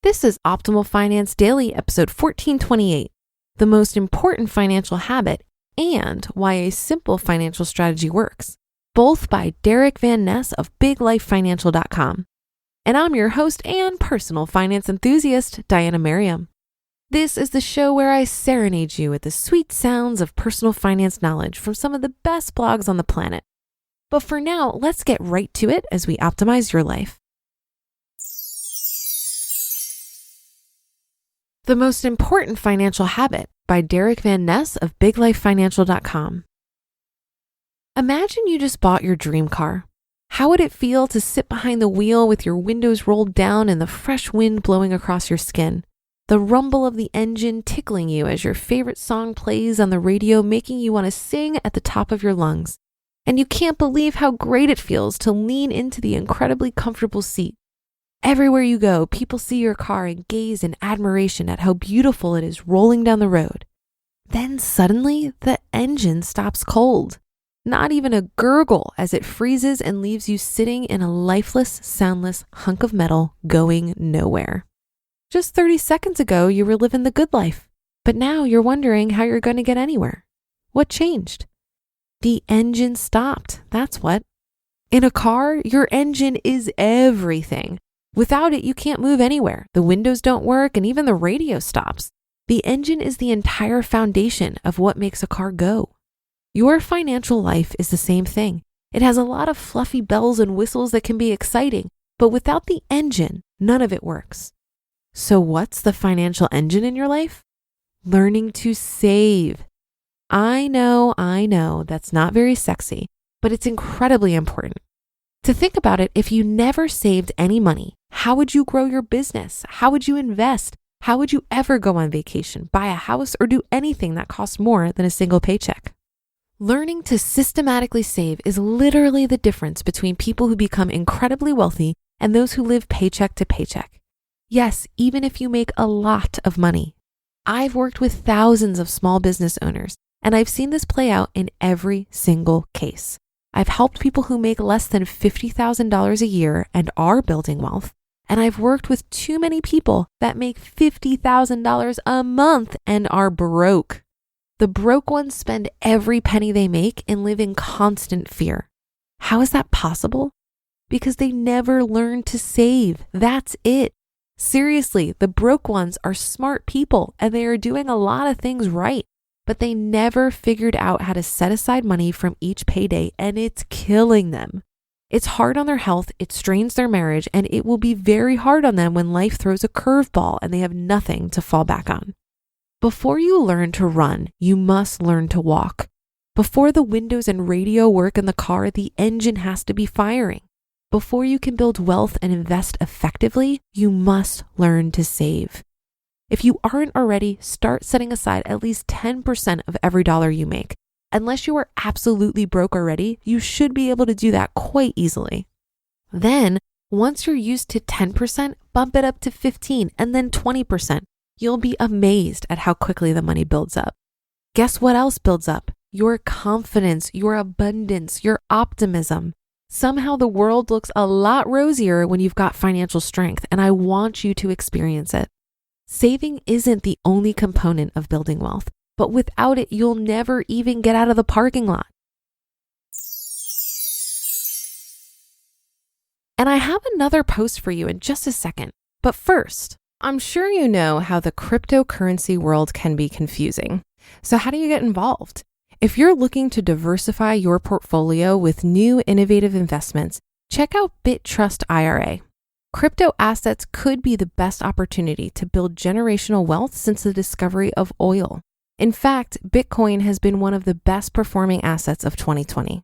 This is Optimal Finance Daily, episode 1428, the most important financial habit and why a simple financial strategy works, both by Derick Van Ness of BigLifeFinancial.com. And I'm your host and personal finance enthusiast, Diana Merriam. This is the show where I serenade you with the sweet sounds of personal finance knowledge from some of the best blogs on the planet. But for now, let's get right to it as we optimize your life. The Most Important Financial Habit by Derick Van Ness of BigLifeFinancial.com. Imagine you just bought your dream car. How would it feel to sit behind the wheel with your windows rolled down and the fresh wind blowing across your skin? The rumble of the engine tickling you as your favorite song plays on the radio, making you want to sing at the top of your lungs. And you can't believe how great it feels to lean into the incredibly comfortable seat. Everywhere you go, people see your car and gaze in admiration at how beautiful it is rolling down the road. Then suddenly, the engine stops cold. Not even a gurgle as it freezes and leaves you sitting in a lifeless, soundless hunk of metal going nowhere. Just 30 seconds ago, you were living the good life, but now you're wondering how you're going to get anywhere. What changed? The engine stopped, that's what. In a car, your engine is everything. Without it, you can't move anywhere. The windows don't work and even the radio stops. The engine is the entire foundation of what makes a car go. Your financial life is the same thing. It has a lot of fluffy bells and whistles that can be exciting, but without the engine, none of it works. So what's the financial engine in your life? Learning to save. I know, that's not very sexy, but it's incredibly important. To think about it, if you never saved any money, how would you grow your business? How would you invest? How would you ever go on vacation, buy a house, or do anything that costs more than a single paycheck? Learning to systematically save is literally the difference between people who become incredibly wealthy and those who live paycheck to paycheck. Yes, even if you make a lot of money. I've worked with thousands of small business owners, and I've seen this play out in every single case. I've helped people who make less than $50,000 a year and are building wealth. And I've worked with too many people that make $50,000 a month and are broke. The broke ones spend every penny they make and live in constant fear. How is that possible? Because they never learned to save. That's it. Seriously, the broke ones are smart people and they are doing a lot of things right. But they never figured out how to set aside money from each payday, and it's killing them. It's hard on their health, it strains their marriage, and it will be very hard on them when life throws a curveball and they have nothing to fall back on. Before you learn to run, you must learn to walk. Before the windows and radio work in the car, the engine has to be firing. Before you can build wealth and invest effectively, you must learn to save. If you aren't already, start setting aside at least 10% of every dollar you make. Unless you are absolutely broke already, you should be able to do that quite easily. Then, once you're used to 10%, bump it up to 15% and then 20%. You'll be amazed at how quickly the money builds up. Guess what else builds up? Your confidence, your abundance, your optimism. Somehow the world looks a lot rosier when you've got financial strength, and I want you to experience it. Saving isn't the only component of building wealth, but without it, you'll never even get out of the parking lot. And I have another post for you in just a second. But first, I'm sure you know how the cryptocurrency world can be confusing. So how do you get involved? If you're looking to diversify your portfolio with new innovative investments, check out BitTrust IRA. Crypto assets could be the best opportunity to build generational wealth since the discovery of oil. In fact, Bitcoin has been one of the best performing assets of 2020.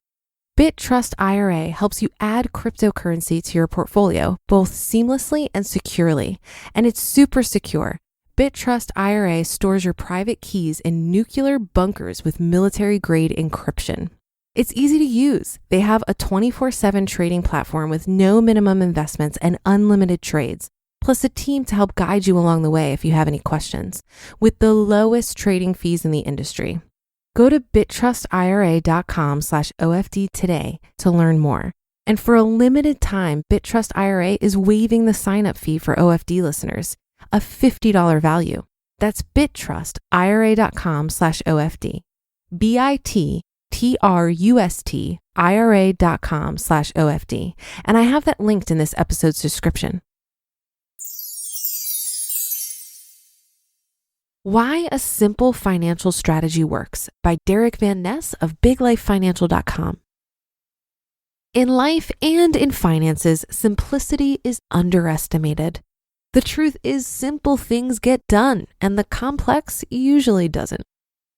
BitTrust IRA helps you add cryptocurrency to your portfolio, both seamlessly and securely. And it's super secure. BitTrust IRA stores your private keys in nuclear bunkers with military-grade encryption. It's easy to use. They have a 24/7 trading platform with no minimum investments and unlimited trades, plus a team to help guide you along the way if you have any questions, with the lowest trading fees in the industry. Go to bittrustira.com/OFD today to learn more. And for a limited time, BitTrust IRA is waiving the sign-up fee for OFD listeners. a $50 value. That's bitrustira.com/OFD. bitrustira.com/OFD. And I have that linked in this episode's description. Why a Simple Financial Strategy Works by Derick Van Ness of BigLifeFinancial.com. In life and in finances, simplicity is underestimated. The truth is simple things get done, and the complex usually doesn't.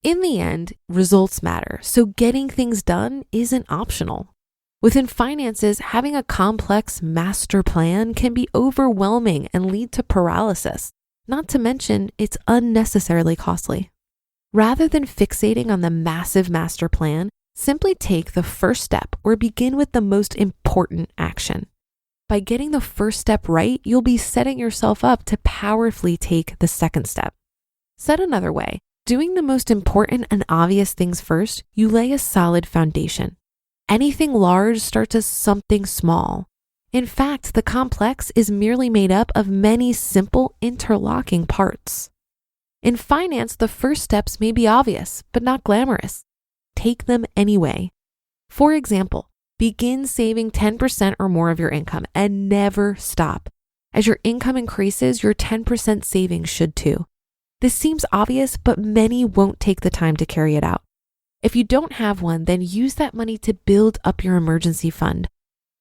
In the end, results matter, so getting things done isn't optional. Within finances, having a complex master plan can be overwhelming and lead to paralysis. Not to mention, it's unnecessarily costly. Rather than fixating on the massive master plan, simply take the first step or begin with the most important action. By getting the first step right, you'll be setting yourself up to powerfully take the second step. Said another way, doing the most important and obvious things first, you lay a solid foundation. Anything large starts as something small. In fact, the complex is merely made up of many simple interlocking parts. In finance, the first steps may be obvious, but not glamorous. Take them anyway. For example, begin saving 10% or more of your income and never stop. As your income increases, your 10% savings should too. This seems obvious, but many won't take the time to carry it out. If you don't have one, then use that money to build up your emergency fund.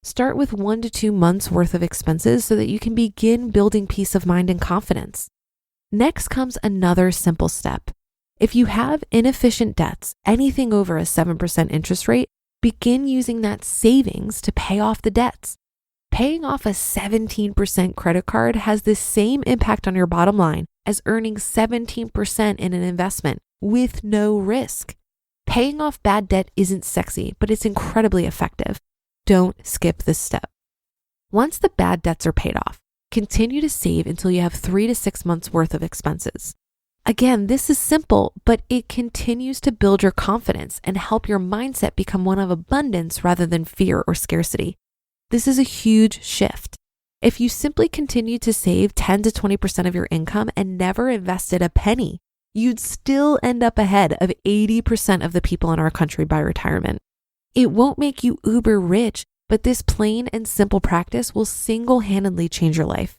Start with 1 to 2 months worth of expenses so that you can begin building peace of mind and confidence. Next comes another simple step. If you have inefficient debts, anything over a 7% interest rate, begin using that savings to pay off the debts. Paying off a 17% credit card has the same impact on your bottom line as earning 17% in an investment with no risk. Paying off bad debt isn't sexy, but it's incredibly effective. Don't skip this step. Once the bad debts are paid off, continue to save until you have 3 to 6 months worth of expenses. Again, this is simple, but it continues to build your confidence and help your mindset become one of abundance rather than fear or scarcity. This is a huge shift. If you simply continue to save 10 to 20% of your income and never invested a penny, you'd still end up ahead of 80% of the people in our country by retirement. It won't make you uber rich, but this plain and simple practice will single-handedly change your life.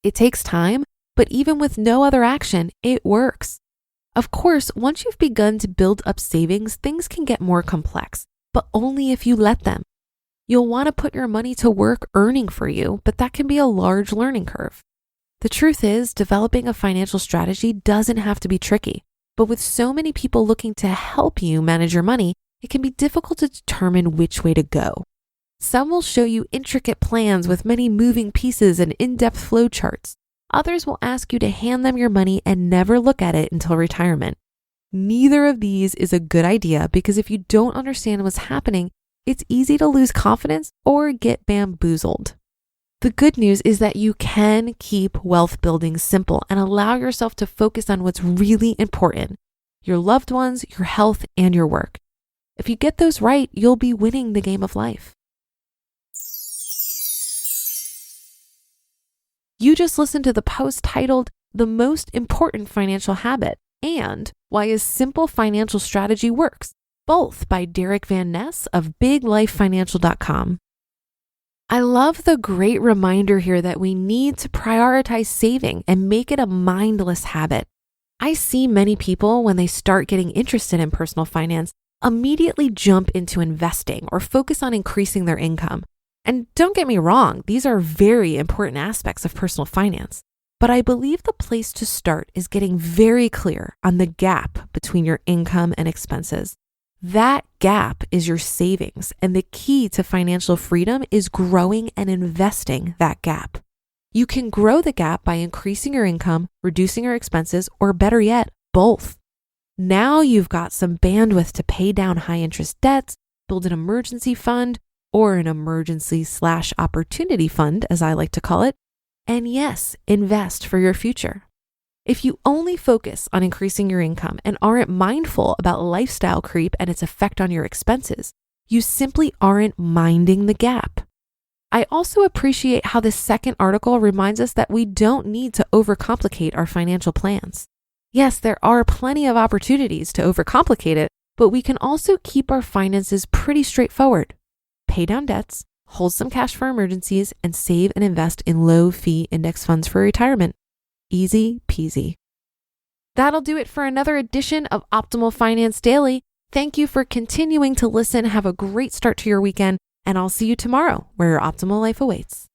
It takes time, but even with no other action, it works. Of course, once you've begun to build up savings, things can get more complex, but only if you let them. You'll want to put your money to work earning for you, but that can be a large learning curve. The truth is, developing a financial strategy doesn't have to be tricky, but with so many people looking to help you manage your money, it can be difficult to determine which way to go. Some will show you intricate plans with many moving pieces and in-depth flow charts. Others will ask you to hand them your money and never look at it until retirement. Neither of these is a good idea because if you don't understand what's happening, it's easy to lose confidence or get bamboozled. The good news is that you can keep wealth building simple and allow yourself to focus on what's really important: your loved ones, your health, and your work. If you get those right, you'll be winning the game of life. You just listened to the post titled The Most Important Financial Habit and Why a Simple Financial Strategy Works, both by Derick Van Ness of BigLifeFinancial.com. I love the great reminder here that we need to prioritize saving and make it a mindless habit. I see many people, when they start getting interested in personal finance, immediately jump into investing or focus on increasing their income. And don't get me wrong, these are very important aspects of personal finance. But I believe the place to start is getting very clear on the gap between your income and expenses. That gap is your savings, and the key to financial freedom is growing and investing that gap. You can grow the gap by increasing your income, reducing your expenses, or better yet, both. Now you've got some bandwidth to pay down high interest debts, build an emergency fund, or an emergency/opportunity fund, as I like to call it, and yes, invest for your future. If you only focus on increasing your income and aren't mindful about lifestyle creep and its effect on your expenses, you simply aren't minding the gap. I also appreciate how this second article reminds us that we don't need to overcomplicate our financial plans. Yes, there are plenty of opportunities to overcomplicate it, but we can also keep our finances pretty straightforward. Pay down debts, hold some cash for emergencies, and save and invest in low-fee index funds for retirement. Easy peasy. That'll do it for another edition of Optimal Finance Daily. Thank you for continuing to listen. Have a great start to your weekend, and I'll see you tomorrow where your optimal life awaits.